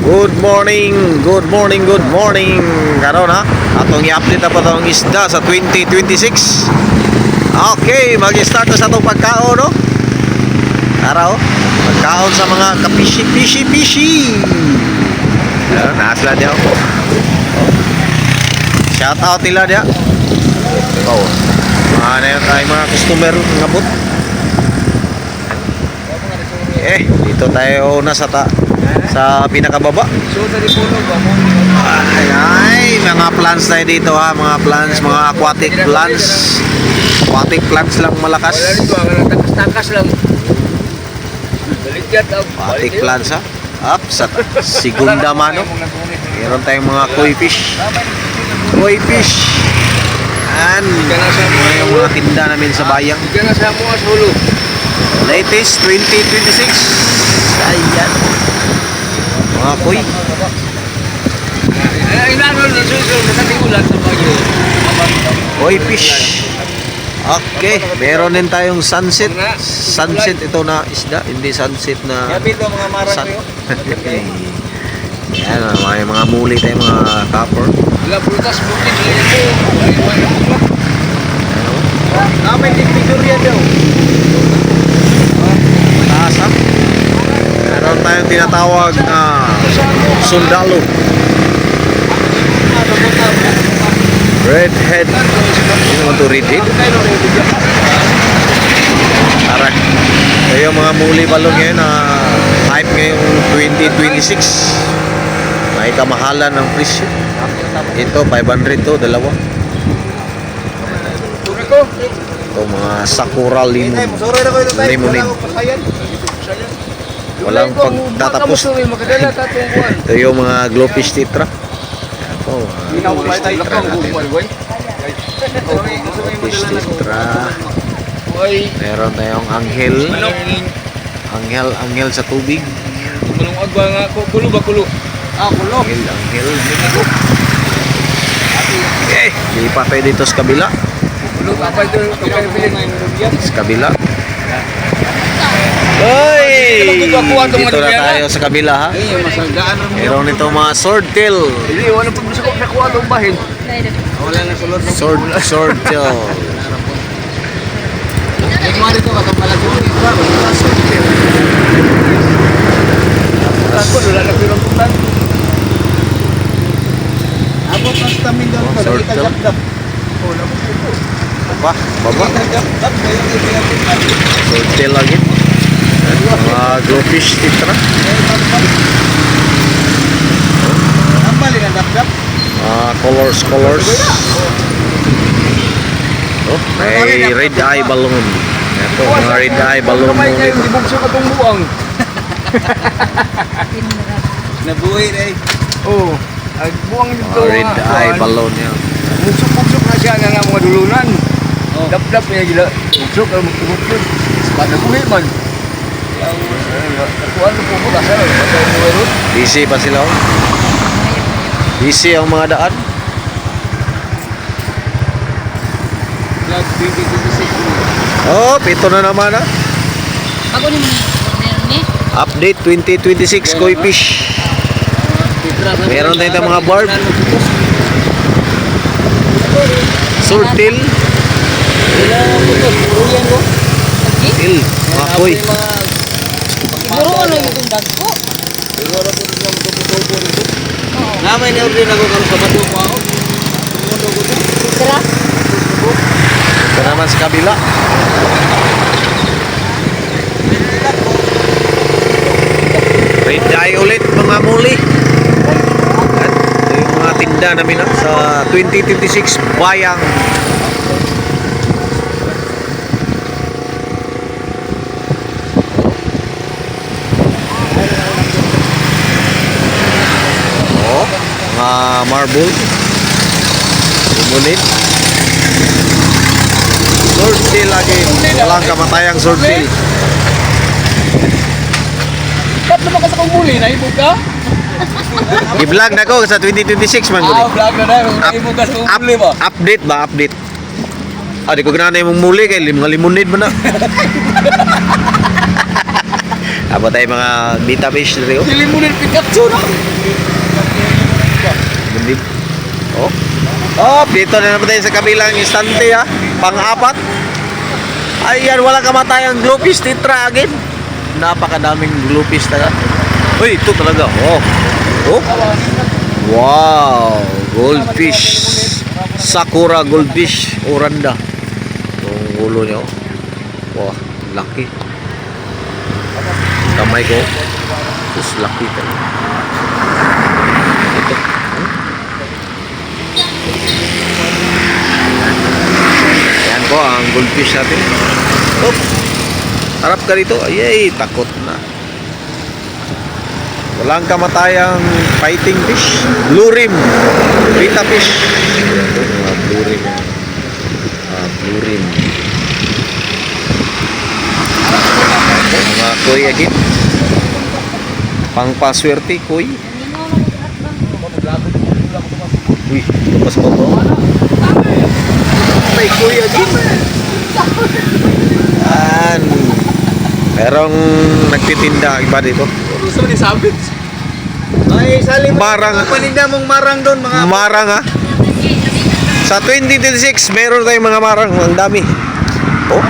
Good morning, good morning, good morning. Karon ha, atong i-update na pa itong isda sa 2026. Okay, mag-start na sa itong pagkaon, no? Araw, pagkaon sa mga kapishi-pishi-pishi. Naasla niya. Shout out nila niya. Oh, ano yun tayo mga customer ngabot. Dito tayo una sa pinakababa. Ay, mga plants tayo dito ha, mga plants, mga aquatic plants. Aquatic plants lang malakas. Takas lang. Aquatic plants ha. Up sa Segunda Mano. Meron tayong mga koi fish. Koi fish. And yung mga tinda namin sa bayang. Latest 2026. Ayan. Mga koi. Koi fish. Okay, meron din tayong sunset. Sunset ito na isda, hindi sunset na sun. Yan, mga muli tayo, mga copper. May picture yan daw. Taas ha. Meron tayong tinatawag na sundalo. Redhead. Ano naman ito, redhead? Tara. Ito yung mga muli balon ngayon na hype ngayong 2026. May kamahalan ng presyo. Ito 500 to, dalawa. Ito mga sakura limon. Limonade. Walang pagtatapos. Ito yung mga glowfish tetra. Ito mga glowfish tetra natin. Glowfish tetra. Meron tayong anghel. Anghel sa tubig. Malungag ba nga ko? Kulo ba kulo? Kulo. Anghel. Okay, lipat tayo dito sa kabila. Sa kabila. Hoy! Dito na tayo sa kabila ha. Meron nito mga swordtail. Wala pa gusto ko nakuha itong bahin. Wala na sulod. Swordtail. Nagmari ko katong malagyo. Swordtail. Wala na pirang putan. Abot ng stamina daw. Swordtail. Baba. Swordtail lagi. Mga glowfish tetra. Colors. Oh, may red eye balloon. Ito, mga red eye balloon mo dito. Dibugso ka itong buwang. Nabuhay na eh. Oo. Buwang dito. Red eye balloon yan. Bugsok na siya nga mga dulunan. Dap-dap niya gila. Bugsok ka magtubok. Pada buhay man. Nakuha na po po kasi. Busy pa sila. Busy ang mga daan. Vlog 2026. Oh, pito na naman ha. Ako ni ni. Update 2026 koi fish. Meron tayong mga barb. Swordtail. Tail. Mga koi. Siguro ano yung dagko. Siguro po sila magtutubo nito. Namay na order ako karon sa bato ko ako. Tara. Ito naman sa kabila. Red eye ulit mga muli. At ito yung mga tinda namin ha, sa 2026 bayang. Mga marble, limonade, swordtail lagi, walang kamatayang swordtail. Ba't naman ka sa kong muli? Naibog ka? I-vlog na ko sa 2026 man guli. Vlog na na. Naibog ka sa kong muli ba? Update ba? Update. Di ko ginanay mong muli kay mga limonade mo na. Aba tayo mga bita fish dito. Dili mo rin Pikachu na. Bundib. Oh. Oh, dito na naman tayo sa kabilang istante ha. Pang-apat. Ayan, wala kamatayang glupis titra again. Napakadaming glupis talaga. Uy, ito talaga. Oh. Oh. Wow, goldfish. Sakura goldfish oranda. Yung ulo niya. Oh. Wow, laki. Kamay ko. Terus laki talaga. Ito. Ayan po ang goldfish natin. Oh. Harap ka dito. Ayay, takot na. Walang kamatayang fighting fish. Blue rim. Beta fish. Ito, mga blue rim. Blue rim. Mga koi again. Pangpaswerte koi. Uy, lepas pa to. May koi again. Merong nagtitinda iba dito. Gusto ni sabit. Ay, salim. Marang. Paninda mong marang doon mga. Marang ha. Sa 2026, meron tayong mga marang. Ang dami. Oh.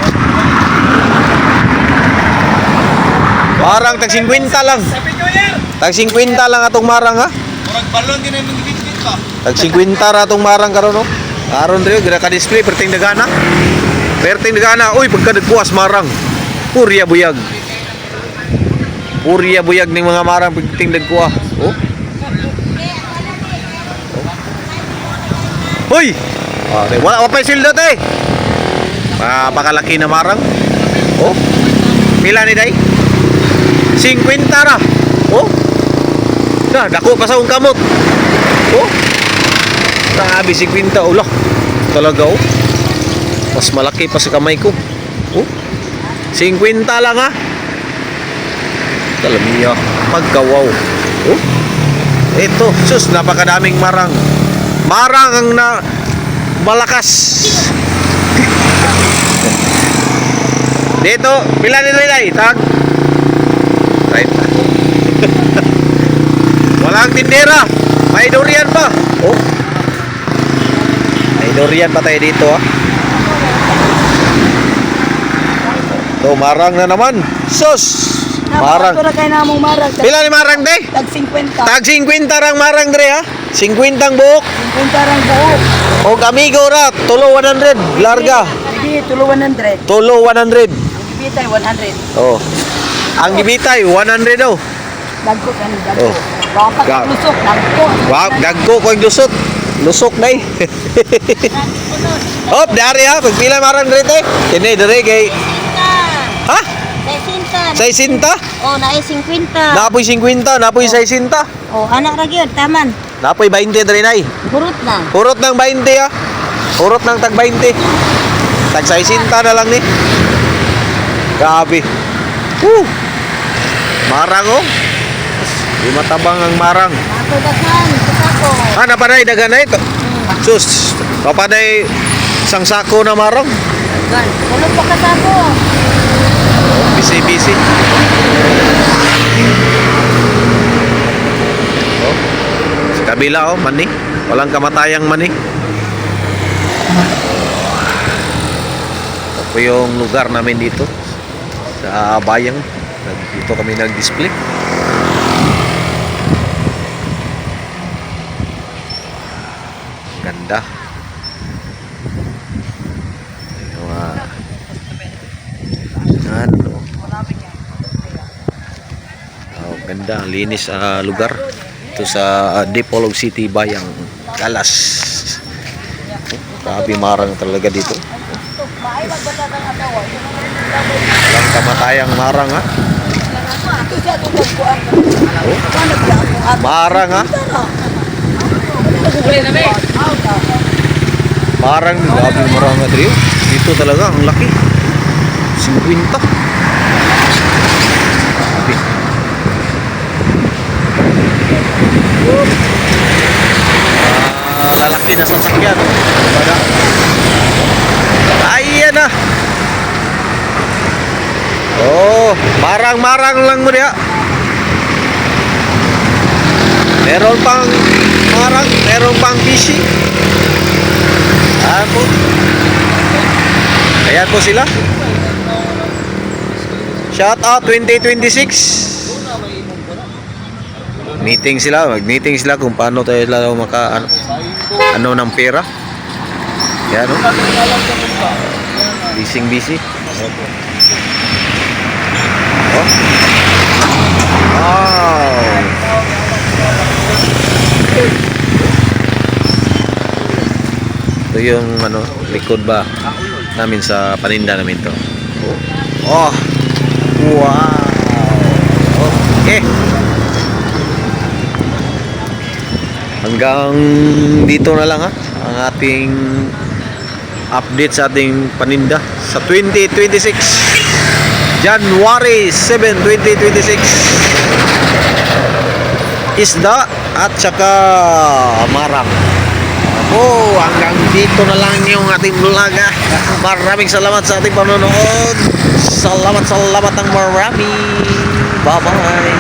Marang, tag 50 lang. Tag 50 lang atong marang ha. Murag balon din ang bitbit pa. Tag 50 ra atong marang karon no. Karon diri gira ka display perting dagana. Perting dagana. Uy, pagka nagpuas marang. Purya buyag. Purya buyag ning mga marang perting dagkuha. Oh. Hoy! Wala pa silda te. Pakalaki na marang. Oh. Pila ni day? 50 ra. Oh. Na, dako pa sa kamot. Oh. Grabe 50 ulo. Talaga oh. Mas malaki pa sa kamay ko. Oh. 50 lang ha. Talamiya. Pagkawaw. Oh. Ito, sus, napakadaming marang. Marang ang na malakas. Dito, pila ni Ray? Tag? Right. Walang tindera. May durian pa. Oh. May durian pa tayo dito ha. Ito, marang na naman. Sus! Marang. Ito na kayo namong marang. Pila ni marang de? Tag 50. Tag 50 rang marang dre ha. 50 ang buhok. 50 rang buhok. O amigo ra, tulo 100 larga. Sige, tulo 100. Tulo 100. Ibitay 100. Oh. Ang gibitay 100 daw. Dagko kani dagko. Oh. Baka Ga- lusok dagko. Wow, dagko ko ang lusot. Lusok day. Hop, dari ha, pagpila marang dre te. Kini dre kay ha? 60? Oh, naay 50. Napoy 50, napoy 60. Oh, anak ra gyud taman. Napoy 20 dre nay. Burot na. Purot ng 20 ha. Purot ng tag 20. Tag 60 na lang ni. Grabe. Marang oh. Di matabang ang marang. Ako daghan, sako. Napanay dagan na ito. Sus, papanay isang sako na marang. Daghan. Kuno pa ka sako. Busy. Oh. Sa kabila oh, mani. Walang kamatayang mani. Ito po yung lugar namin dito sa bayang. Dito kami nag-display. Ganda. Yung, ano. Oh, ganda, linis lugar. Ito sa Dipolog City, Bayang, Galas. Grabe marang talaga dito. Walang kamatayang marang ha. Oh. Marang ha. Marang, grabe marang na dito. Dito talaga ang laki. 50. Lalaki na sasakyan. Ayan na. Oh, marang-marang lang mo diha. Meron pang marang, meron pang busy. Ayan po. Ayan po sila. Shout out 2026. Meeting sila, mag-meeting sila kung paano tayo lang maka ano ng pera. Yan, no? Busy. Oh. Wow. Ito yung likod ba namin sa paninda namin to. Oh. Wow. Okay. Hanggang dito na lang ang ating update sa ating paninda sa 2026 January 7, 2026. Isda at saka marang. Hanggang dito na lang yung ating vlog. Maraming salamat sa ating panonood. Salamat ng marami. Bye bye.